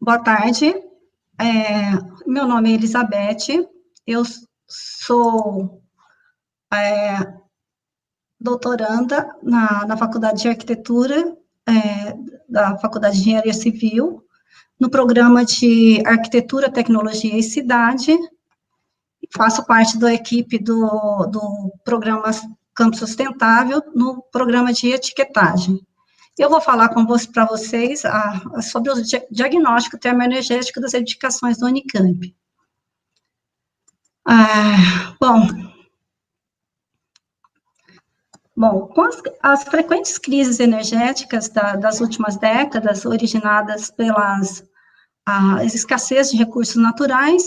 Boa tarde, meu nome é Elizabeth, eu sou doutoranda na Faculdade de Arquitetura, da Faculdade de Engenharia Civil, no programa de Arquitetura, Tecnologia e Cidade, faço parte da equipe do programa Campo Sustentável, no programa de etiquetagem. Eu vou falar para vocês sobre o diagnóstico termoenergético das edificações do Unicamp. Bom, com as frequentes crises energéticas das últimas décadas, originadas pelas escassez de recursos naturais,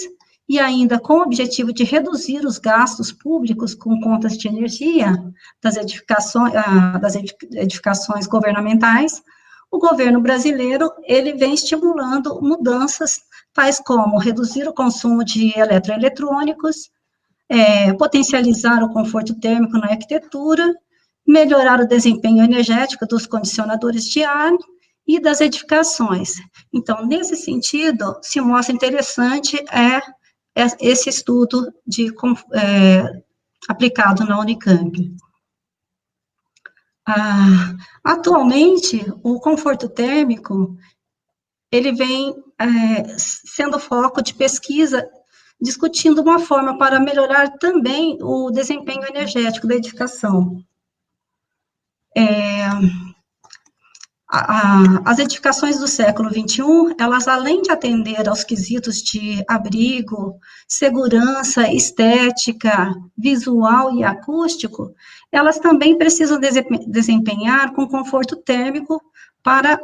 e ainda com o objetivo de reduzir os gastos públicos com contas de energia das edificações governamentais, o governo brasileiro, ele vem estimulando mudanças tais como reduzir o consumo de eletroeletrônicos, potencializar o conforto térmico na arquitetura, melhorar o desempenho energético dos condicionadores de ar e das edificações. Então, nesse sentido, se mostra interessante esse estudo aplicado na Unicamp. Atualmente, o conforto térmico, ele vem sendo foco de pesquisa, discutindo uma forma para melhorar também o desempenho energético da edificação. As edificações do século XXI, elas, além de atender aos quesitos de abrigo, segurança, estética, visual e acústico, elas também precisam desempenhar com conforto térmico para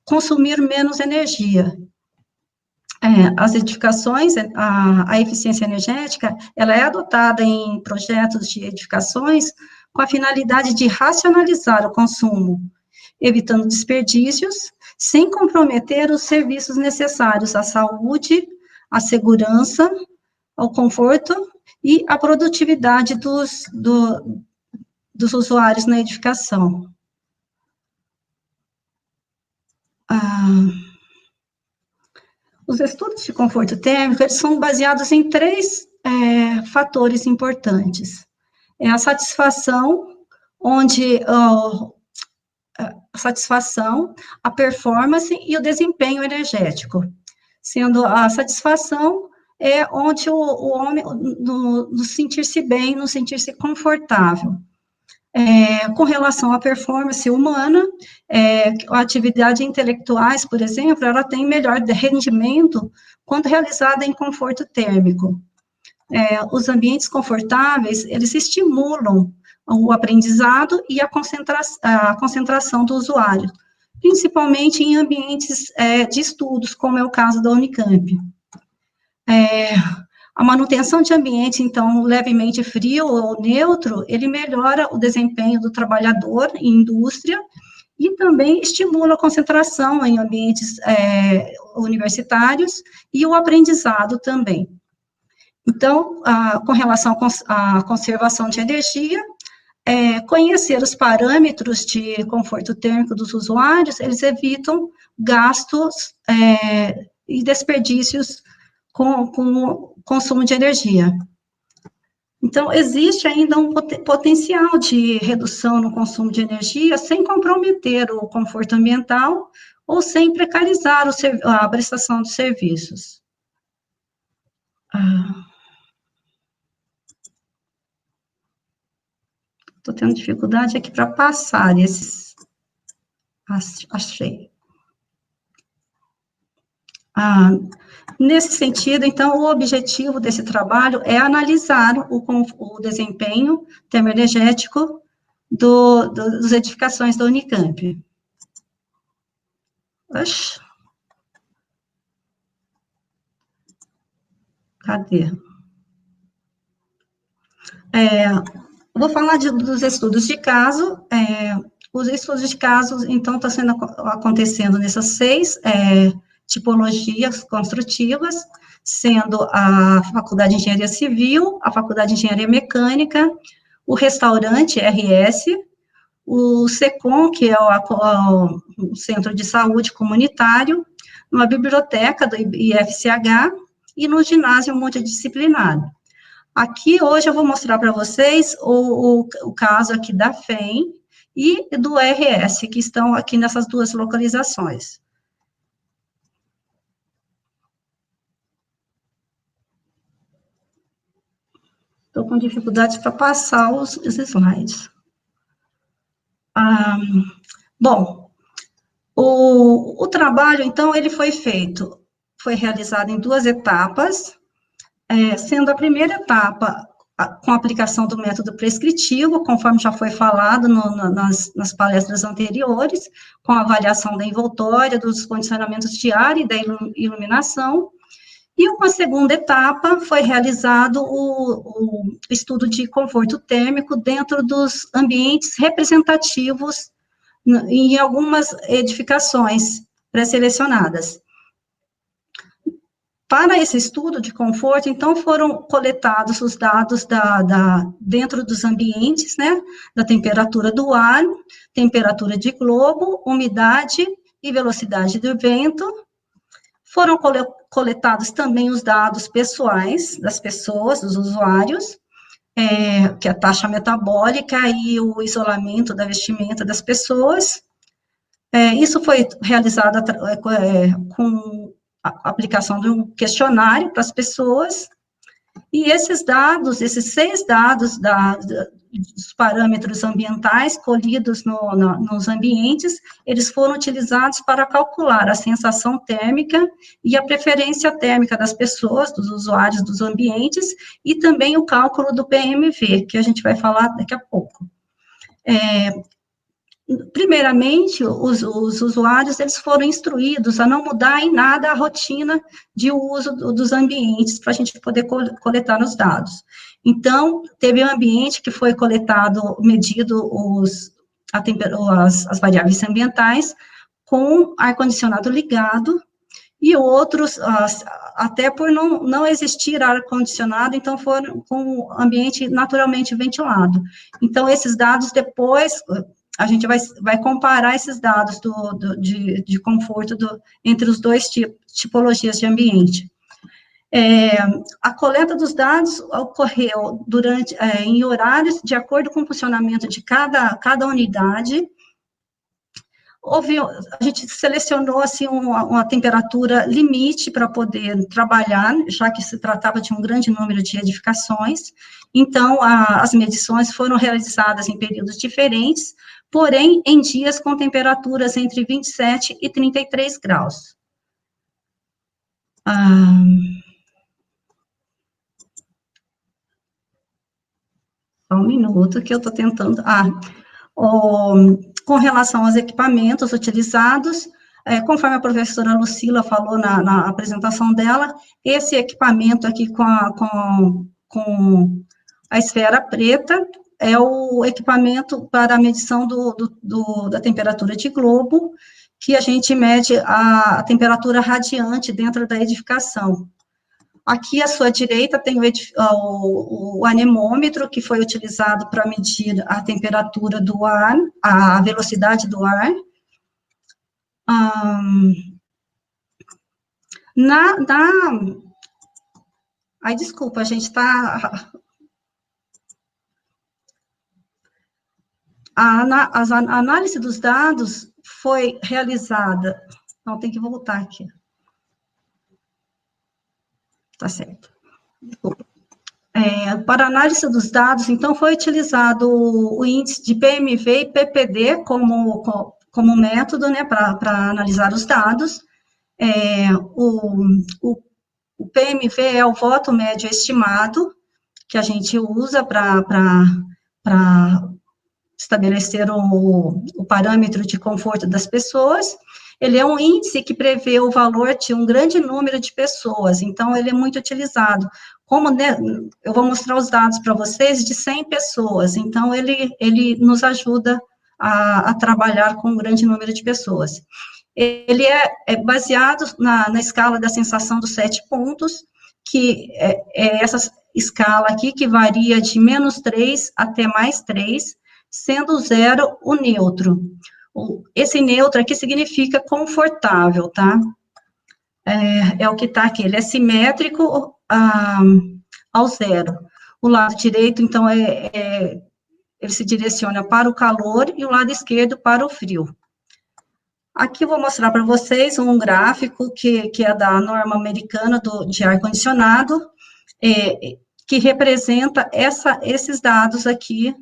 consumir menos energia. As edificações, a eficiência energética, ela é adotada em projetos de edificações com a finalidade de racionalizar o consumo, evitando desperdícios, sem comprometer os serviços necessários à saúde, à segurança, ao conforto e à produtividade dos usuários na edificação. Os estudos de conforto térmico, eles são baseados em três fatores importantes. A satisfação, a performance e o desempenho energético. Sendo a satisfação onde o homem, no sentir-se bem, no sentir-se confortável. Com relação à performance humana, atividades intelectuais, por exemplo, ela tem melhor rendimento quando realizada em conforto térmico. Os ambientes confortáveis, eles estimulam o aprendizado e a concentração do usuário, principalmente em ambientes de estudos, como é o caso da Unicamp. A manutenção de ambiente, então, levemente frio ou neutro, ele melhora o desempenho do trabalhador em indústria e também estimula a concentração em ambientes universitários e o aprendizado também. Então, com relação à conservação de energia, conhecer os parâmetros de conforto térmico dos usuários, eles evitam gastos e desperdícios com o consumo de energia. Então, existe ainda um potencial de redução no consumo de energia sem comprometer o conforto ambiental ou sem precarizar a prestação de serviços. Estou tendo dificuldade aqui para passar esses. Achei. Nesse sentido, então, o objetivo desse trabalho é analisar o desempenho termoenergético das edificações da Unicamp. Cadê? Vou falar dos estudos de caso. Os estudos de caso, então, estão acontecendo nessas 6 tipologias construtivas, sendo a Faculdade de Engenharia Civil, a Faculdade de Engenharia Mecânica, o restaurante RS, o SECOM, que é o Centro de Saúde Comunitário, numa biblioteca do IFCH e no ginásio multidisciplinar. Aqui, hoje, eu vou mostrar para vocês o caso aqui da FEM e do RS, que estão aqui nessas duas localizações. Estou com dificuldades para passar os slides. Bom, o trabalho, então, ele foi realizado em duas etapas, sendo a primeira etapa com a aplicação do método prescritivo, conforme já foi falado nas palestras anteriores, com a avaliação da envoltória, dos condicionamentos de ar e da iluminação. E uma segunda etapa foi realizado o estudo de conforto térmico dentro dos ambientes representativos em algumas edificações pré-selecionadas. Para esse estudo de conforto, então, foram coletados os dados dentro dos ambientes, né, da temperatura do ar, temperatura de globo, umidade e velocidade do vento. Foram coletados também os dados pessoais das pessoas, dos usuários, que é a taxa metabólica e o isolamento da vestimenta das pessoas. Isso foi realizado com a aplicação de um questionário para as pessoas, e esses 6 dados dos parâmetros ambientais colhidos nos ambientes, eles foram utilizados para calcular a sensação térmica e a preferência térmica das pessoas, dos usuários dos ambientes, e também o cálculo do PMV, que a gente vai falar daqui a pouco. Primeiramente, os usuários, eles foram instruídos a não mudar em nada a rotina de uso dos ambientes, para a gente poder coletar os dados. Então, teve um ambiente que foi medido as variáveis ambientais, com ar-condicionado ligado, e outros, até por não existir ar-condicionado, então foram com o ambiente naturalmente ventilado. Então, esses dados depois a gente vai comparar esses dados de conforto entre os dois tipologias de ambiente. A coleta dos dados ocorreu em horários de acordo com o funcionamento de cada unidade. A gente selecionou, assim, uma temperatura limite para poder trabalhar, já que se tratava de um grande número de edificações. Então, as medições foram realizadas em períodos diferentes, porém, em dias com temperaturas entre 27 e 33 graus. Só um minuto que eu estou tentando... com relação aos equipamentos utilizados, conforme a professora Lucila falou na apresentação dela, esse equipamento aqui com a esfera preta é o equipamento para a medição da temperatura de globo, que a gente mede a temperatura radiante dentro da edificação. Aqui à sua direita tem o anemômetro, que foi utilizado para medir a temperatura do ar, a velocidade do ar. Ai, desculpa, a gente está... A análise dos dados foi realizada... Não, tem que voltar aqui. Tá certo. Desculpa. Para análise dos dados, então, foi utilizado o índice de PMV e PPD como método, né, para analisar os dados. O PMV é o voto médio estimado, que a gente usa para estabelecer o parâmetro de conforto das pessoas. Ele é um índice que prevê o valor de um grande número de pessoas, então ele é muito utilizado. Né, eu vou mostrar os dados para vocês de 100 pessoas, então ele nos ajuda a trabalhar com um grande número de pessoas. Ele é baseado na escala da sensação dos 7 pontos, que é essa escala aqui, que varia de -3 até +3, sendo 0 o neutro. Esse neutro aqui significa confortável, tá? é o que está aqui, ele é simétrico ao zero. O lado direito, então, ele se direciona para o calor e o lado esquerdo para o frio. Aqui eu vou mostrar para vocês um gráfico que é da norma americana de ar-condicionado, que representa esses dados aqui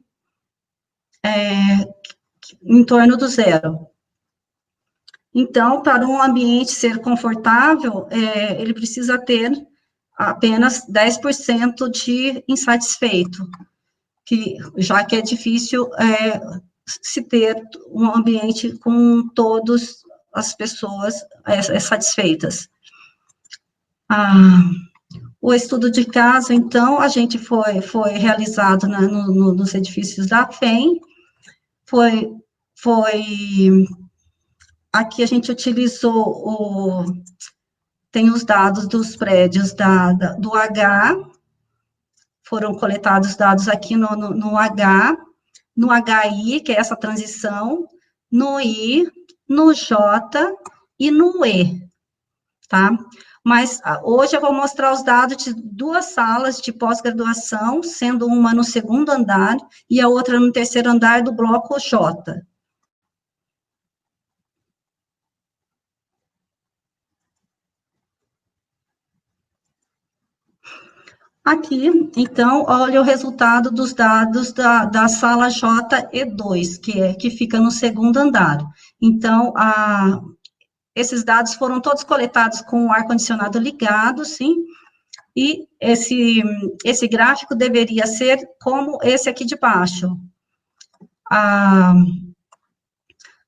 em torno do zero. Então, para um ambiente ser confortável, ele precisa ter apenas 10% de insatisfeito, já que é difícil se ter um ambiente com todas as pessoas satisfeitas. O estudo de caso, então, a gente foi realizado nos edifícios da FEM, aqui a gente utilizou tem os dados dos prédios do H, foram coletados dados aqui no H, no HI, que é essa transição, no I, no J e no E, tá? Mas hoje eu vou mostrar os dados de duas salas de pós-graduação, sendo uma no segundo andar e a outra no terceiro andar do bloco J. Aqui, então, olha o resultado dos dados da sala JE2, que fica no segundo andar. Então, esses dados foram todos coletados com o ar-condicionado ligado, sim, e esse gráfico deveria ser como esse aqui de baixo.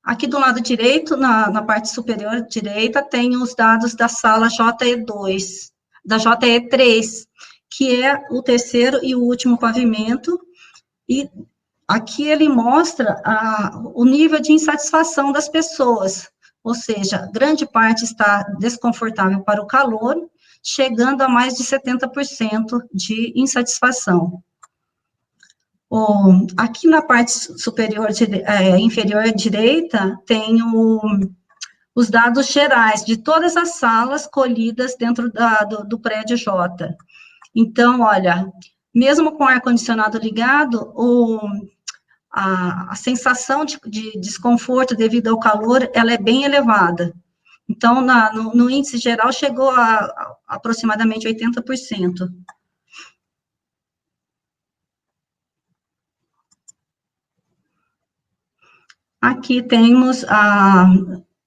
Aqui do lado direito, na parte superior direita, tem os dados da sala JE2, da JE3, que é o terceiro e o último pavimento, e aqui ele mostra o nível de insatisfação das pessoas, ou seja, grande parte está desconfortável para o calor, chegando a mais de 70% de insatisfação. Aqui na parte superior, inferior direita, tem os dados gerais de todas as salas colhidas dentro do prédio J. Então, olha, mesmo com o ar-condicionado ligado, a sensação de desconforto devido ao calor, ela é bem elevada. Então, no índice geral, chegou a aproximadamente 80%. Aqui temos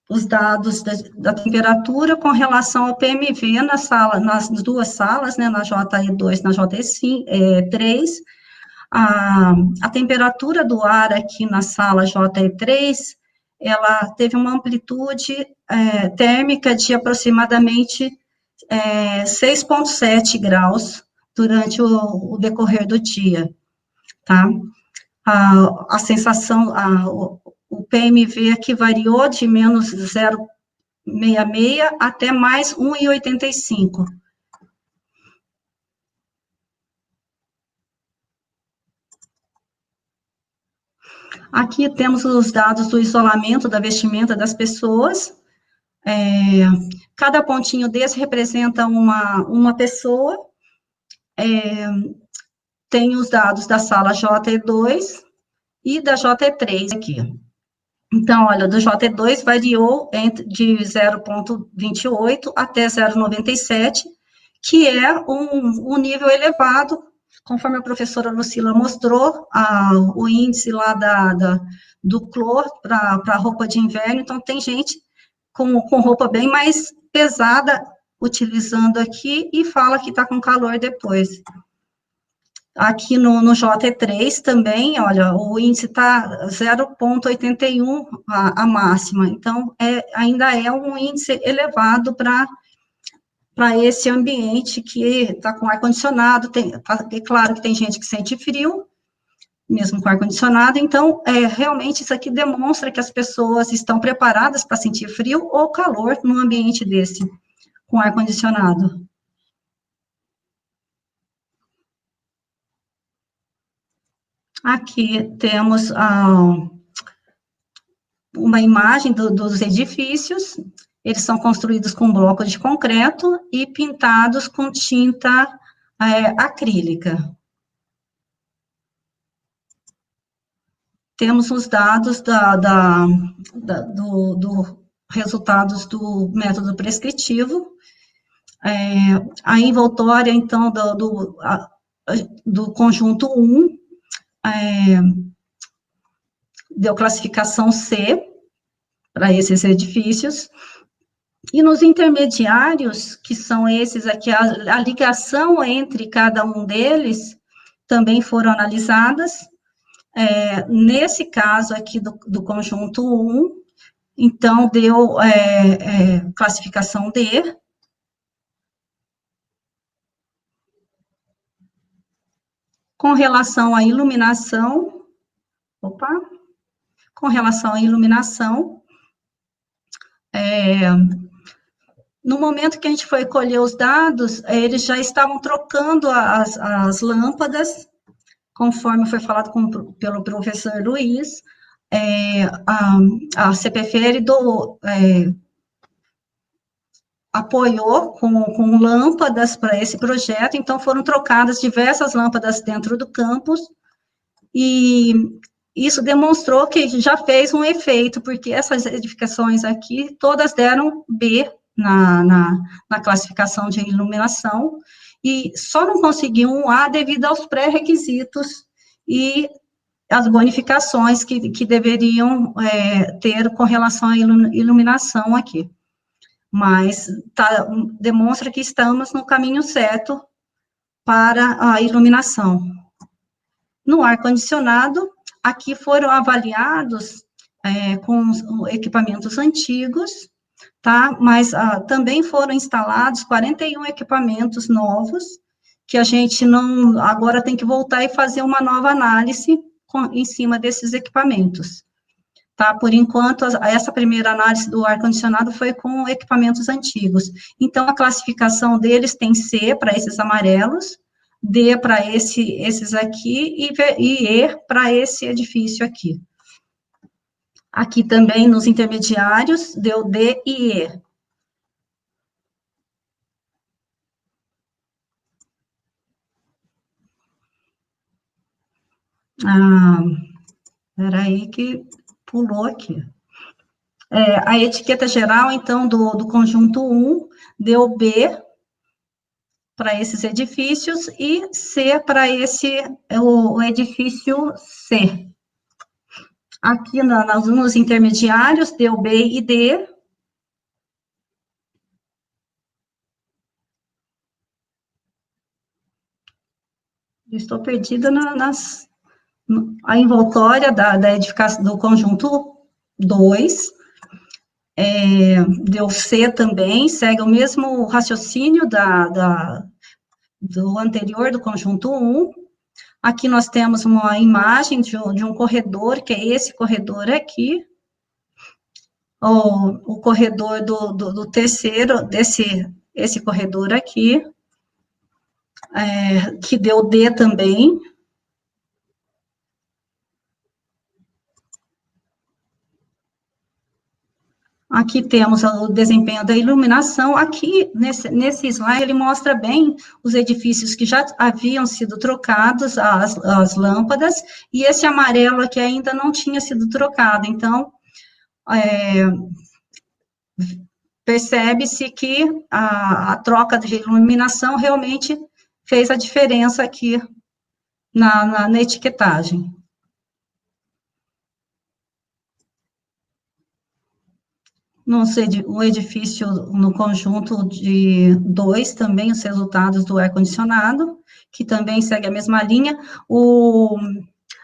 os dados da temperatura com relação ao PMV nas duas salas, né, na JE2 e na JE3. A temperatura do ar aqui na sala JE3, ela teve uma amplitude térmica de aproximadamente 6,7 graus durante o decorrer do dia, tá? A sensação, o PMV aqui variou de menos 0,66 até mais 1,85. Aqui temos os dados do isolamento da vestimenta das pessoas. Cada pontinho desse representa uma pessoa. Tem os dados da sala JE2 e da JE3 aqui. Então, olha, do JE2 variou de 0,28 até 0,97, que é um nível elevado, conforme a professora Lucila mostrou, o índice lá do clor para a roupa de inverno, então tem gente com roupa bem mais pesada utilizando aqui e fala que está com calor depois. Aqui no JE3 também, olha, o índice está 0,81 a máxima, então ainda é um índice elevado para esse ambiente que está com ar-condicionado, é claro que tem gente que sente frio, mesmo com ar-condicionado, então, realmente isso aqui demonstra que as pessoas estão preparadas para sentir frio ou calor num ambiente desse, com ar-condicionado. Aqui temos uma imagem dos edifícios, Eles são construídos com bloco de concreto e pintados com tinta acrílica. Temos os dados do resultados do método prescritivo. A envoltória, então, do conjunto 1, deu classificação C para esses edifícios. E nos intermediários, que são esses aqui, a ligação entre cada um deles também foram analisadas. Nesse caso aqui do conjunto 1, então deu classificação D. Com relação à iluminação, no momento que a gente foi colher os dados, eles já estavam trocando as lâmpadas, conforme foi falado pelo professor Luiz. A CPFL apoiou com lâmpadas para esse projeto, então foram trocadas diversas lâmpadas dentro do campus, e isso demonstrou que já fez um efeito, porque essas edificações aqui, todas deram B na classificação de iluminação, e só não conseguiu um A devido aos pré-requisitos e as bonificações que deveriam ter com relação à iluminação aqui. Mas demonstra que estamos no caminho certo para a iluminação. No ar-condicionado, aqui foram avaliados com equipamentos antigos, tá? Mas também foram instalados 41 equipamentos novos, que a gente agora tem que voltar e fazer uma nova análise em cima desses equipamentos. Tá? Por enquanto, essa primeira análise do ar-condicionado foi com equipamentos antigos. Então, a classificação deles tem C para esses amarelos, D para esses aqui e E para esse edifício aqui. Aqui também, nos intermediários, deu D e E. Espera aí que pulou aqui. A etiqueta geral, então, do conjunto 1, deu B para esses edifícios e C para o edifício C. Aqui nos intermediários, deu B e D. Estou perdida a envoltória da edificação do conjunto 2. Deu C também, segue o mesmo raciocínio do anterior, do conjunto 1. Aqui nós temos uma imagem de um corredor, que é esse corredor aqui, o corredor do terceiro, esse corredor aqui, que deu D também. Aqui temos o desempenho da iluminação. Aqui, nesse slide, ele mostra bem os edifícios que já haviam sido trocados, as lâmpadas, e esse amarelo aqui ainda não tinha sido trocado. Então, percebe-se que a troca de iluminação realmente fez a diferença aqui na etiquetagem. O edifício no conjunto de 2, também os resultados do ar-condicionado, que também segue a mesma linha.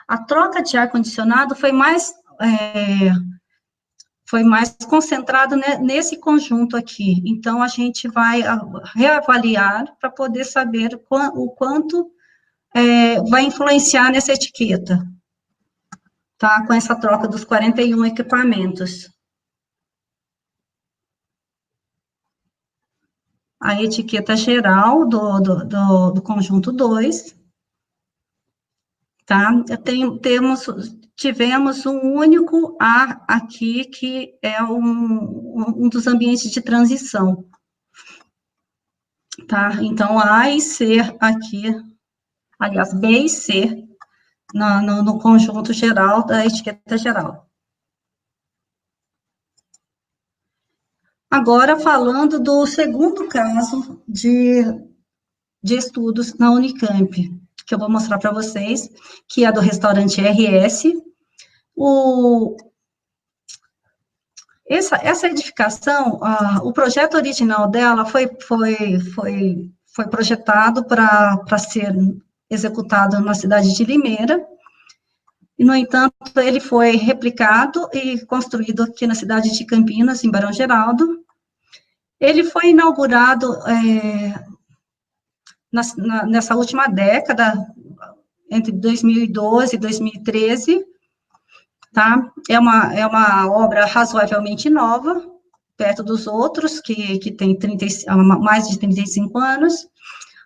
A troca de ar-condicionado foi mais concentrado nesse conjunto aqui. Então, a gente vai reavaliar para poder saber o quanto vai influenciar nessa etiqueta, tá? Com essa troca dos 41 equipamentos. A etiqueta geral do conjunto 2. tá? Tivemos um único A aqui, que é um dos ambientes de transição, tá? Então, A e C aqui, aliás, B e C, no conjunto geral da etiqueta geral. Agora, falando do segundo caso de estudos na Unicamp, que eu vou mostrar para vocês, que é do restaurante RS. Essa edificação, o projeto original dela foi projetado para ser executado na cidade de Limeira, e, no entanto, ele foi replicado e construído aqui na cidade de Campinas, em Barão Geraldo. Ele foi inaugurado nessa última década, entre 2012 e 2013, tá? É uma obra razoavelmente nova, perto dos outros, que tem mais de 35 anos.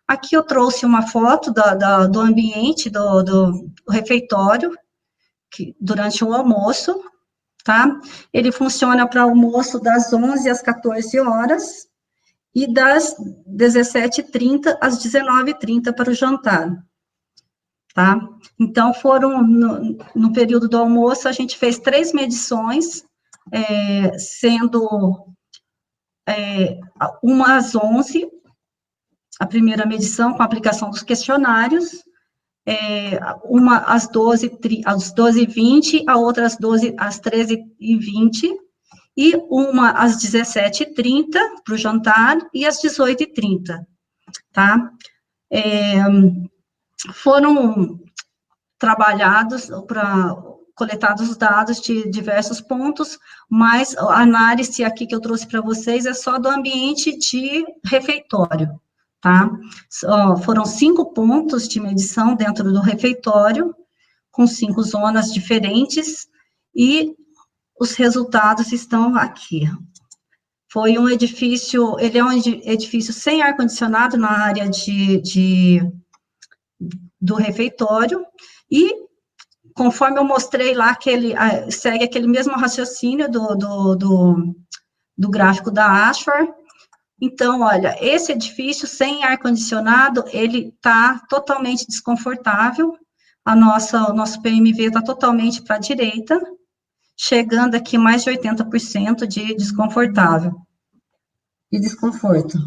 Aqui eu trouxe uma foto do ambiente do refeitório, durante o almoço, tá? Ele funciona para almoço das 11 às 14 horas, e das 17h30 às 19h30 para o jantar, tá? Então, no período do almoço, a gente fez 3 medições, sendo uma às 11, a primeira medição com a aplicação dos questionários, uma às 12h20, a outra às 13h20, e uma às 17h30 para o jantar, e às 18h30, tá? Foram trabalhados coletados os dados de diversos pontos, mas a análise aqui que eu trouxe para vocês é só do ambiente de refeitório, tá? Foram 5 pontos de medição dentro do refeitório, com 5 zonas diferentes, e os resultados estão aqui. Foi um edifício, ele é um edifício sem ar-condicionado na área do refeitório, e conforme eu mostrei lá, que ele segue aquele mesmo raciocínio do gráfico da Ashford. Então, olha, esse edifício sem ar-condicionado, ele está totalmente desconfortável, o nosso PMV está totalmente para a direita, chegando aqui mais de 80% de desconfortável, de desconforto.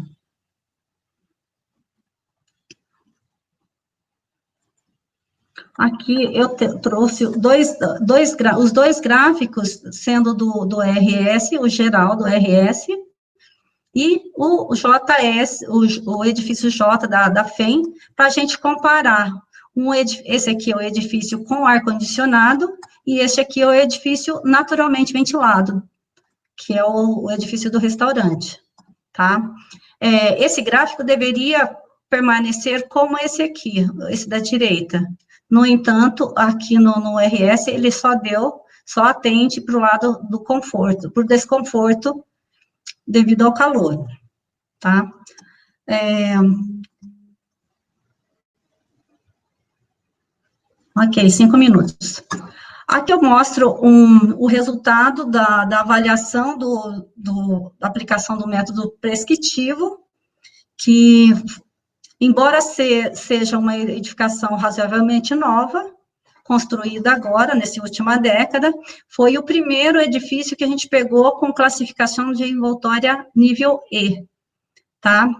Aqui eu trouxe os dois gráficos, sendo do RS, o geral do RS, e o JS, o edifício J da FEM, para a gente comparar. Esse aqui é o edifício com ar-condicionado, e este aqui é o edifício naturalmente ventilado, que é o edifício do restaurante, tá? Esse gráfico deveria permanecer como esse aqui, esse da direita. No entanto, aqui no RS, ele só atende para o lado do conforto, por desconforto devido ao calor, tá? Ok, 5 minutos. Aqui eu mostro o resultado da avaliação da aplicação do método prescritivo, que, embora seja uma edificação razoavelmente nova, construída agora, nessa última década, foi o primeiro edifício que a gente pegou com classificação de envoltória nível E, tá?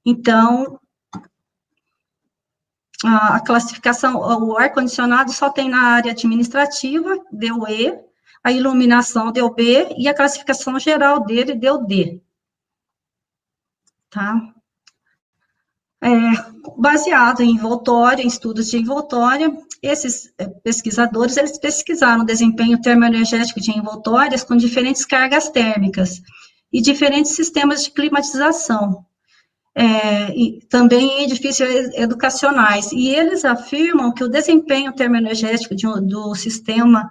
Então, a classificação, o ar-condicionado só tem na área administrativa, deu E, a iluminação deu B, e a classificação geral dele deu D. Tá? Baseado em envoltória, em estudos de envoltória, esses pesquisadores, eles pesquisaram o desempenho termoenergético de envoltórias com diferentes cargas térmicas e diferentes sistemas de climatização, e também em edifícios educacionais, e eles afirmam que o desempenho termoenergético do sistema,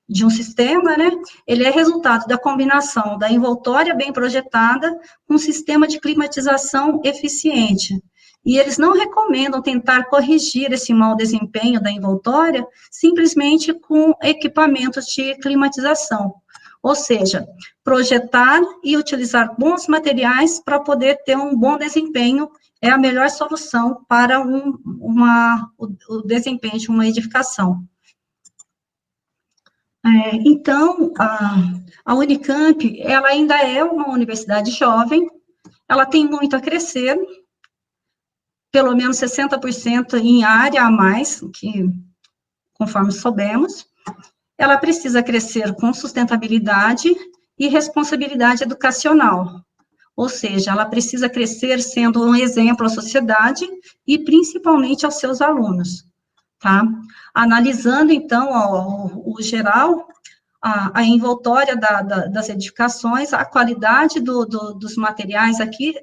de um sistema, né, ele é resultado da combinação da envoltória bem projetada com um sistema de climatização eficiente. e eles não recomendam tentar corrigir esse mau desempenho da envoltória simplesmente com equipamentos de climatização. Ou seja, projetar e utilizar bons materiais para poder ter um bom desempenho é a melhor solução para o desempenho de uma edificação. Então, a Unicamp, ela ainda é uma universidade jovem, ela tem muito a crescer, pelo menos 60% em área a mais, que, conforme soubemos. Ela precisa crescer com sustentabilidade e responsabilidade educacional, ou seja, ela precisa crescer sendo um exemplo à sociedade e principalmente aos seus alunos, tá? Analisando, então, o geral, a envoltória das edificações, a qualidade dos materiais aqui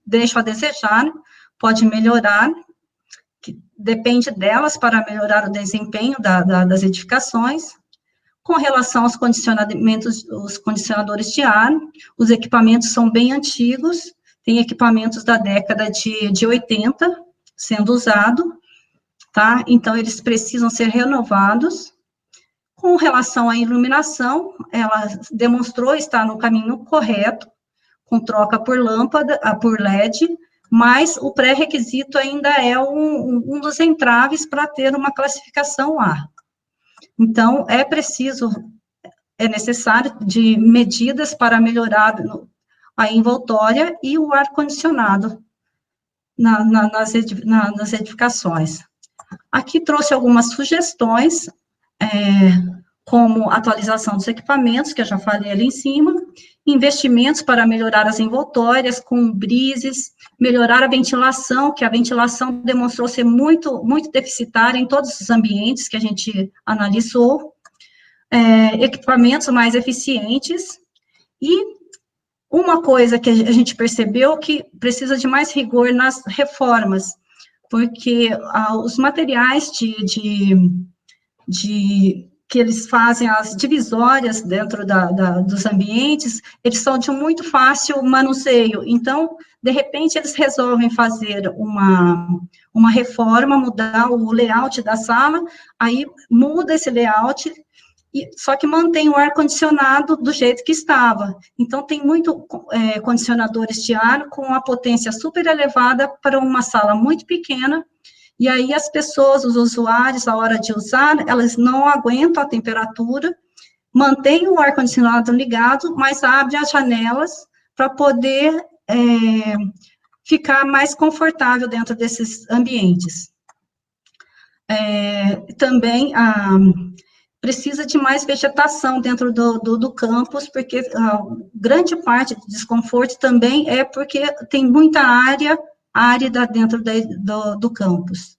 deixam a desejar, pode melhorar, depende delas para melhorar o desempenho das edificações. Com relação aos condicionamentos, os condicionadores de ar, os equipamentos são bem antigos, tem equipamentos da década de 80 sendo usado, tá? Então, eles precisam ser renovados. Com relação à iluminação, ela demonstrou estar no caminho correto, com troca por lâmpada, por LED, mas o pré-requisito ainda é um dos entraves para ter uma classificação A. Então, é necessário de medidas para melhorar a envoltória e o ar-condicionado nas edificações. Aqui trouxe algumas sugestões, como atualização dos equipamentos, que eu já falei ali em cima, investimentos para melhorar as envoltórias com brises, melhorar a ventilação, que a ventilação demonstrou ser muito, muito deficitária em todos os ambientes que a gente analisou, equipamentos mais eficientes, e uma coisa que a gente percebeu que precisa de mais rigor nas reformas, porque os materiais que eles fazem as divisórias dentro dos ambientes, eles são de muito fácil manuseio. Então, de repente, eles resolvem fazer uma reforma, mudar o layout da sala, aí muda esse layout, só que mantém o ar-condicionado do jeito que estava. Então, tem muito condicionadores de ar com a potência super elevada para uma sala muito pequena, e aí as pessoas, os usuários, a hora de usar, elas não aguentam a temperatura, mantêm o ar-condicionado ligado, mas abrem as janelas para poder ficar mais confortável dentro desses ambientes. Também precisa de mais vegetação dentro do campus, porque grande parte do desconforto também é porque tem muita área árida dentro do campus.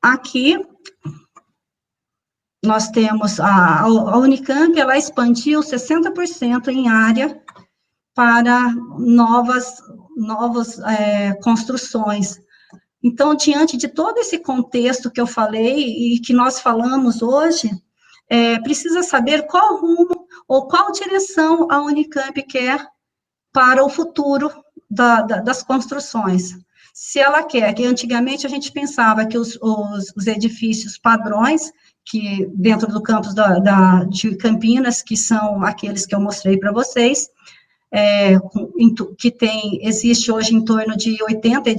Aqui, nós temos a Unicamp, ela expandiu 60% em área para novas construções. Então, diante de todo esse contexto que eu falei e que nós falamos hoje, precisa saber qual rumo ou qual direção a Unicamp quer para o futuro das construções. Se ela quer, que antigamente a gente pensava que os edifícios padrões, que dentro do campus de Campinas, que são aqueles que eu mostrei para vocês, existe hoje em torno de 80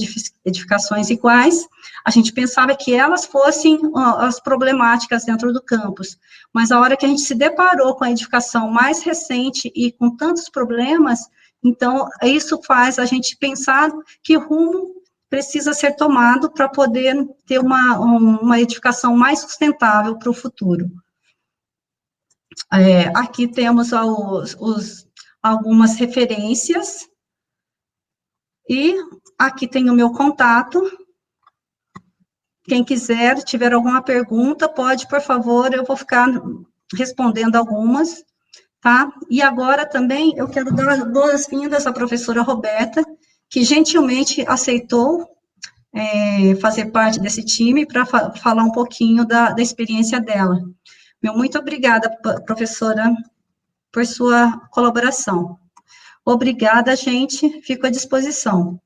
edificações iguais, a gente pensava que elas fossem as problemáticas dentro do campus, mas a hora que a gente se deparou com a edificação mais recente e com tantos problemas, então, isso faz a gente pensar que rumo precisa ser tomado para poder ter uma edificação mais sustentável para o futuro. Aqui temos algumas referências, e aqui tem o meu contato. Quem quiser, tiver alguma pergunta, pode, por favor, eu vou ficar respondendo algumas. Tá? E agora também eu quero dar boas-vindas à professora Roberta, que gentilmente aceitou fazer parte desse time para falar um pouquinho da experiência dela. Muito obrigada, professora, por sua colaboração. Obrigada, gente. Fico à disposição.